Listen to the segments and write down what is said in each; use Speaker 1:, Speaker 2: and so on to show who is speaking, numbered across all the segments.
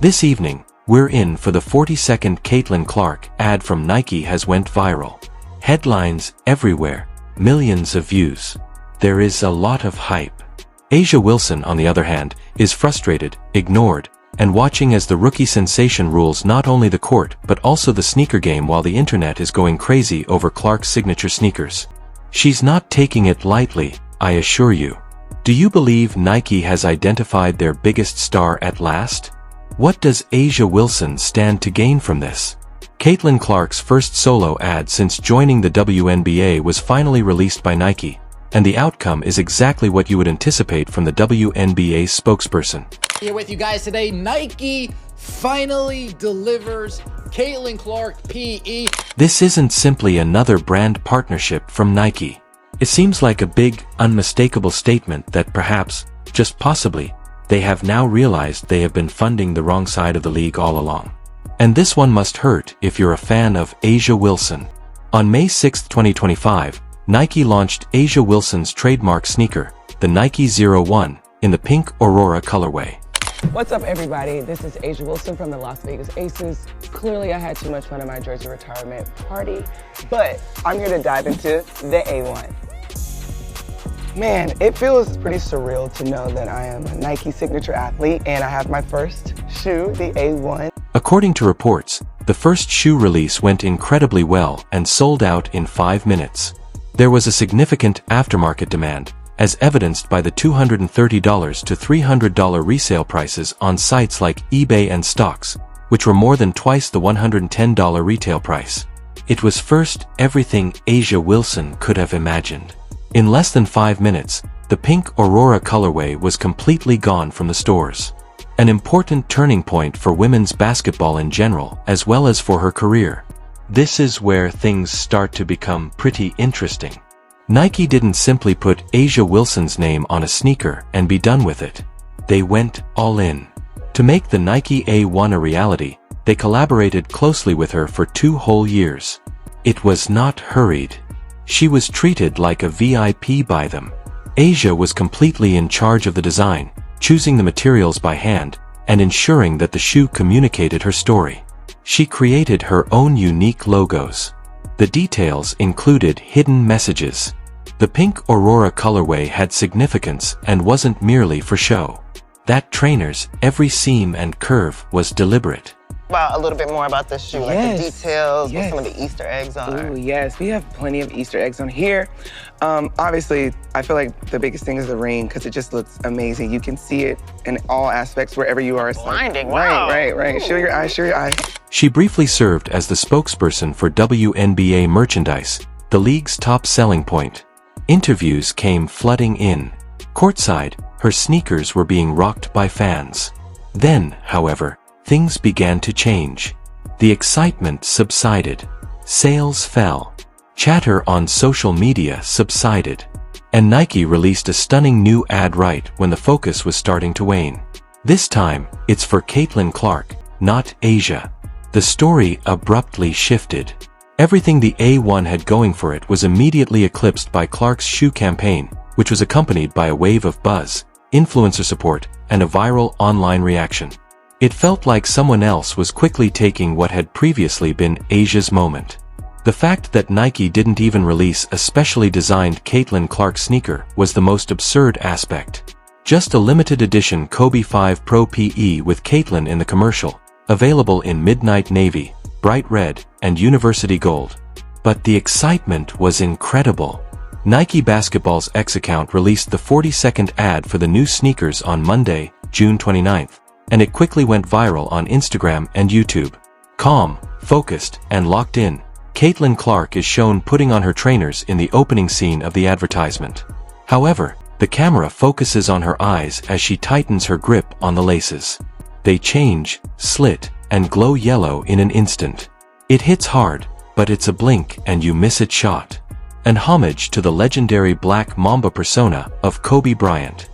Speaker 1: This evening, we're in for the 40-second Caitlin Clark ad from Nike has went viral. Headlines everywhere, millions of views. There is a lot of hype. A'ja Wilson, on the other hand, is frustrated, ignored, and watching as the rookie sensation rules not only the court but also the sneaker game while the internet is going crazy over Clark's signature sneakers. She's not taking it lightly, I assure you. Do you believe Nike has identified their biggest star at last? What does A'ja Wilson stand to gain from this? Caitlin Clark's first solo ad since joining the WNBA was finally released by Nike, and the outcome is exactly what you would anticipate from the WNBA spokesperson.
Speaker 2: Here with you guys today, Nike finally delivers Caitlin Clark PE.
Speaker 1: This isn't simply another brand partnership from Nike. It seems like a big, unmistakable statement that perhaps, just possibly, they have now realized they have been funding the wrong side of the league all along. And this one must hurt if you're a fan of A'ja Wilson. On May 6, 2025, Nike launched A'ja Wilson's trademark sneaker, the Nike 01, in the pink Aurora colorway.
Speaker 3: What's up, everybody? This is A'ja Wilson from the Las Vegas Aces. Clearly, I had too much fun at my jersey retirement party, but I'm here to dive into the A1. Man, it feels pretty surreal to know that I am a Nike signature athlete and I have my first shoe, the A1.
Speaker 1: According to reports, the first shoe release went incredibly well and sold out in 5 minutes. There was a significant aftermarket demand, as evidenced by the $230 to $300 resale prices on sites like eBay and Stocks, which were more than twice the $110 retail price. It was first everything A'ja Wilson could have imagined. In less than 5 minutes, the pink Aurora colorway was completely gone from the stores. An important turning point for women's basketball in general, as well as for her career. This is where things start to become pretty interesting. Nike didn't simply put A'ja Wilson's name on a sneaker and be done with it. They went all in. To make the Nike A1 a reality, they collaborated closely with her for 2 whole years. It was not hurried. She was treated like a VIP by them. A'ja was completely in charge of the design, choosing the materials by hand, and ensuring that the shoe communicated her story. She created her own unique logos. The details included hidden messages. The pink Aurora colorway had significance and wasn't merely for show. That trainer's every seam and curve was deliberate.
Speaker 4: About a little bit more about this shoe, like the details, what some of the Easter eggs are.
Speaker 3: Ooh, yes, we have plenty of Easter eggs on here. Obviously, I feel like the biggest thing is the ring because it just looks amazing. You can see it in all aspects wherever you are. It's
Speaker 4: blinding,
Speaker 3: like,
Speaker 4: wow.
Speaker 3: Right. Show your eyes, show your eyes.
Speaker 1: She briefly served as the spokesperson for WNBA merchandise, the league's top selling point. Interviews came flooding in. Courtside, her sneakers were being rocked by fans. Then, however, things began to change. The excitement subsided. Sales fell. Chatter on social media subsided. And Nike released a stunning new ad right when the focus was starting to wane. This time, it's for Caitlin Clark, not A'ja. The story abruptly shifted. Everything the A1 had going for it was immediately eclipsed by Clark's shoe campaign, which was accompanied by a wave of buzz, influencer support, and a viral online reaction. It felt like someone else was quickly taking what had previously been A'ja's moment. The fact that Nike didn't even release a specially designed Caitlin Clark sneaker was the most absurd aspect. Just a limited edition Kobe 5 Pro PE with Caitlin in the commercial, available in midnight navy, bright red, and university gold. But the excitement was incredible. Nike Basketball's X account released the 40-second ad for the new sneakers on Monday, June 29th, and it quickly went viral on Instagram and YouTube. Calm, focused, and locked in, Caitlin Clark is shown putting on her trainers in the opening scene of the advertisement. However, the camera focuses on her eyes as she tightens her grip on the laces. They change, slit, and glow yellow in an instant. It hits hard, but it's a blink and you miss it shot. An homage to the legendary Black Mamba persona of Kobe Bryant.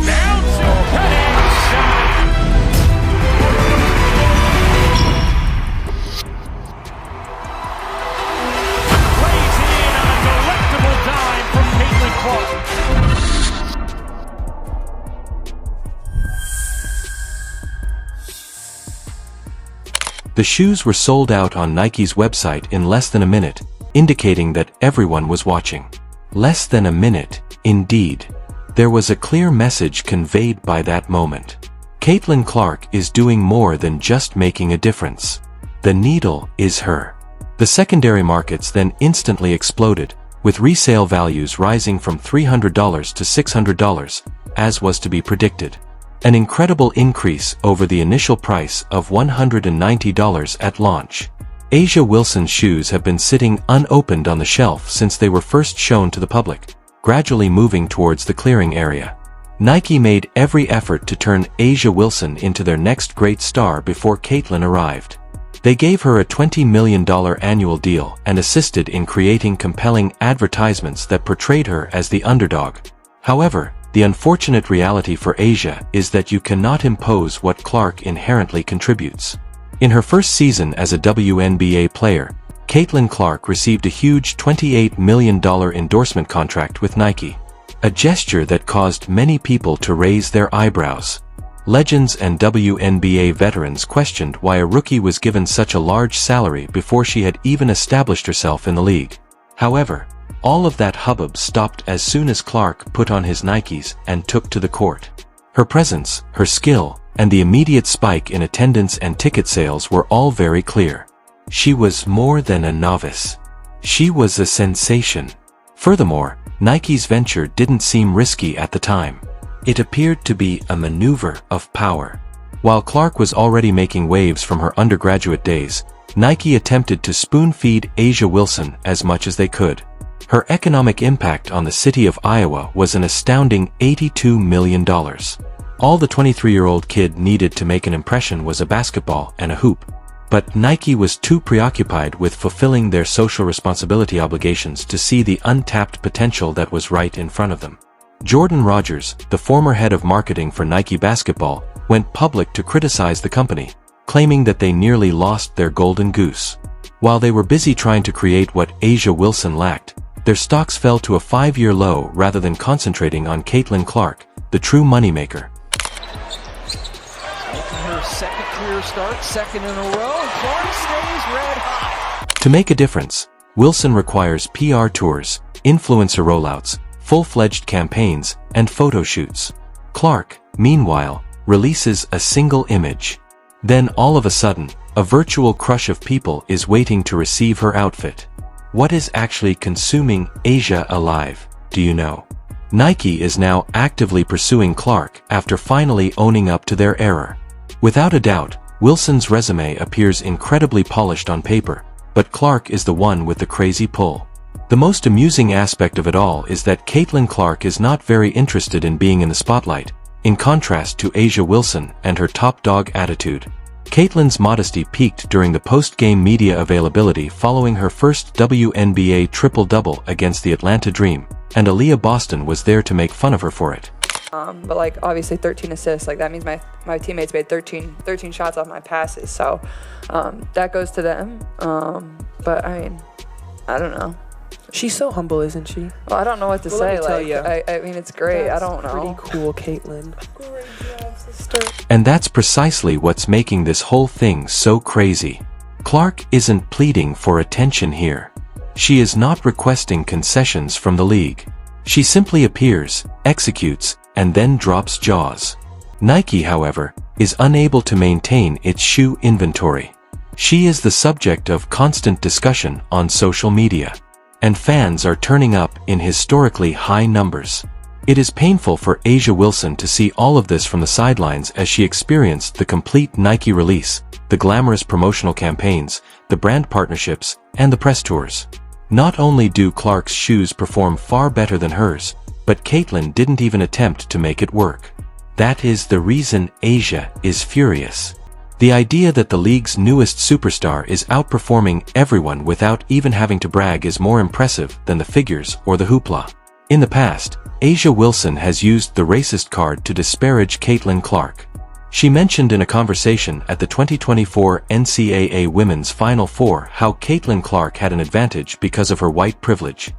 Speaker 5: Now
Speaker 1: The shoes were sold out on Nike's website in less than a minute, indicating that everyone was watching. Less than a minute, indeed. There was a clear message conveyed by that moment. Caitlin Clark is doing more than just making a difference. The needle is her. The secondary markets then instantly exploded, with resale values rising from $300 to $600, as was to be predicted. An incredible increase over the initial price of $190 at launch. A'ja Wilson's shoes have been sitting unopened on the shelf since they were first shown to the public, gradually moving towards the clearing area. Nike made every effort to turn A'ja Wilson into their next great star before Caitlin arrived. They gave her a $20 million annual deal and assisted in creating compelling advertisements that portrayed her as the underdog. However, the unfortunate reality for A'ja is that you cannot impose what Clark inherently contributes. In her first season as a WNBA player, Caitlin Clark received a huge $28 million endorsement contract with Nike, a gesture that caused many people to raise their eyebrows. Legends and WNBA veterans questioned why a rookie was given such a large salary before she had even established herself in the league. However, all of that hubbub stopped as soon as Clark put on his Nikes and took to the court. Her presence, her skill, and the immediate spike in attendance and ticket sales were all very clear. She was more than a novice. She was a sensation. Furthermore, Nike's venture didn't seem risky at the time. It appeared to be a maneuver of power. While Clark was already making waves from her undergraduate days, Nike attempted to spoon-feed A'ja Wilson as much as they could. Her economic impact on the city of Iowa was an astounding $82 million. All the 23-year-old kid needed to make an impression was a basketball and a hoop. But Nike was too preoccupied with fulfilling their social responsibility obligations to see the untapped potential that was right in front of them. Jordan Rogers, the former head of marketing for Nike Basketball, went public to criticize the company, claiming that they nearly lost their golden goose. While they were busy trying to create what A'ja Wilson lacked, their stocks fell to a 5-year low rather than concentrating on Caitlin Clark, the true moneymaker.
Speaker 5: Her second career start, second in a row, and Clark stays red hot.
Speaker 1: To make a difference, Wilson requires PR tours, influencer rollouts, full-fledged campaigns, and photo shoots. Clark, meanwhile, releases a single image. Then all of a sudden, a virtual crush of people is waiting to receive her outfit. What is actually consuming A'ja alive, do you know? Nike is now actively pursuing Clark after finally owning up to their error. Without a doubt, Wilson's resume appears incredibly polished on paper, but Clark is the one with the crazy pull. The most amusing aspect of it all is that Caitlin Clark is not very interested in being in the spotlight, in contrast to A'ja Wilson and her top dog attitude. Caitlin's modesty peaked during the post-game media availability following her first WNBA triple-double against the Atlanta Dream, and Aaliyah Boston was there to make fun of her for it.
Speaker 6: But like obviously 13 assists, like that means my teammates made 13 shots off my passes, so that goes to them. But I mean, I don't know.
Speaker 7: She's so humble, isn't she?
Speaker 6: Well, I don't know what to say. Like, I mean, it's great.
Speaker 7: That's
Speaker 6: I don't know.
Speaker 7: Pretty cool, Caitlin. Great job, sister.
Speaker 1: And that's precisely what's making this whole thing so crazy. Clark isn't pleading for attention here. She is not requesting concessions from the league. She simply appears, executes, and then drops jaws. Nike, however, is unable to maintain its shoe inventory. She is the subject of constant discussion on social media, and fans are turning up in historically high numbers. It is painful for A'ja Wilson to see all of this from the sidelines as she experienced the complete Nike release, the glamorous promotional campaigns, the brand partnerships, and the press tours. Not only do Clark's shoes perform far better than hers, but Caitlin didn't even attempt to make it work. That is the reason A'ja is furious. The idea that the league's newest superstar is outperforming everyone without even having to brag is more impressive than the figures or the hoopla. In the past, A'ja Wilson has used the racist card to disparage Caitlin Clark. She mentioned in a conversation at the 2024 NCAA Women's Final Four how Caitlin Clark had an advantage because of her white privilege.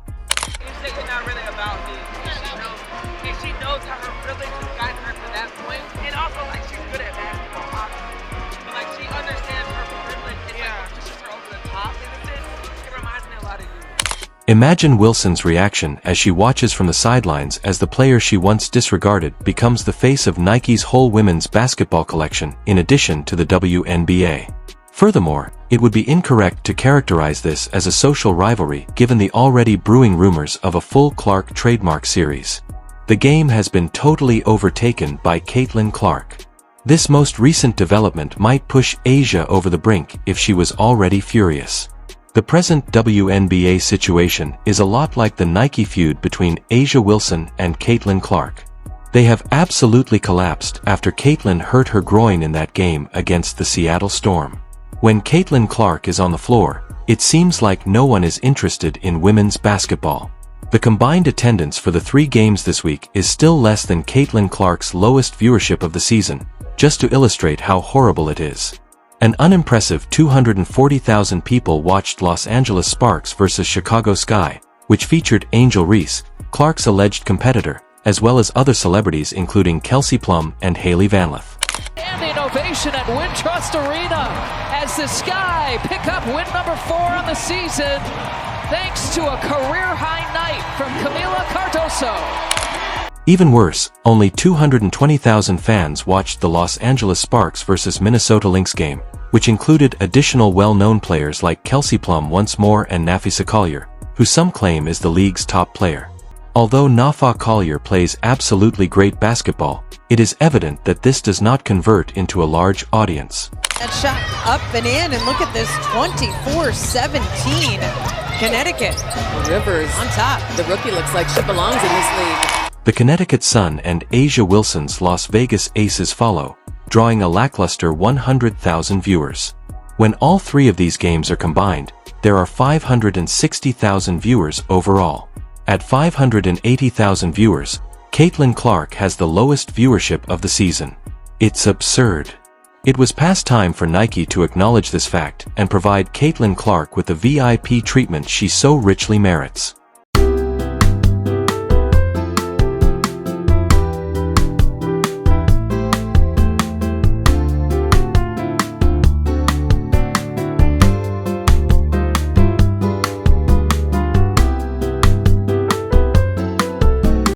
Speaker 1: Imagine Wilson's reaction as she watches from the sidelines as the player she once disregarded becomes the face of Nike's whole women's basketball collection in addition to the WNBA. Furthermore, it would be incorrect to characterize this as a social rivalry given the already brewing rumors of a full Clark trademark series. The game has been totally overtaken by Caitlin Clark. This most recent development might push Asia over the brink if she was already furious. The present WNBA situation is a lot like the Nike feud between Asia Wilson and Caitlin Clark. They have absolutely collapsed after Caitlin hurt her groin in that game against the Seattle Storm. When Caitlin Clark is on the floor, it seems like no one is interested in women's basketball. The combined attendance for the 3 games this week is still less than Caitlin Clark's lowest viewership of the season, just to illustrate how horrible it is. An unimpressive 240,000 people watched Los Angeles Sparks vs Chicago Sky, which featured Angel Reese, Clark's alleged competitor, as well as other celebrities including Kelsey Plum and Hailey Van Lith.
Speaker 5: Standing ovation at Wintrust Arena as the Sky pick up win number 4 on the season, thanks to a career-high night from Camila Cardoso.
Speaker 1: Even worse, only 220,000 fans watched the Los Angeles Sparks vs Minnesota Lynx game, which included additional well-known players like Kelsey Plum once more and Nafisa Collier, who some claim is the league's top player. Although Nafa Collier plays absolutely great basketball, it is evident that this does not convert into a large audience.
Speaker 8: That shot up and in, and look at this 24-17 Connecticut.
Speaker 9: Rivers
Speaker 8: on top.
Speaker 9: The rookie looks like she belongs in this league.
Speaker 1: The Connecticut Sun and Asia Wilson's Las Vegas Aces follow, drawing a lackluster 100,000 viewers. When all 3 of these games are combined, there are 560,000 viewers overall. At 580,000 viewers, Caitlin Clark has the lowest viewership of the season. It's absurd. It was past time for Nike to acknowledge this fact and provide Caitlin Clark with the VIP treatment she so richly merits.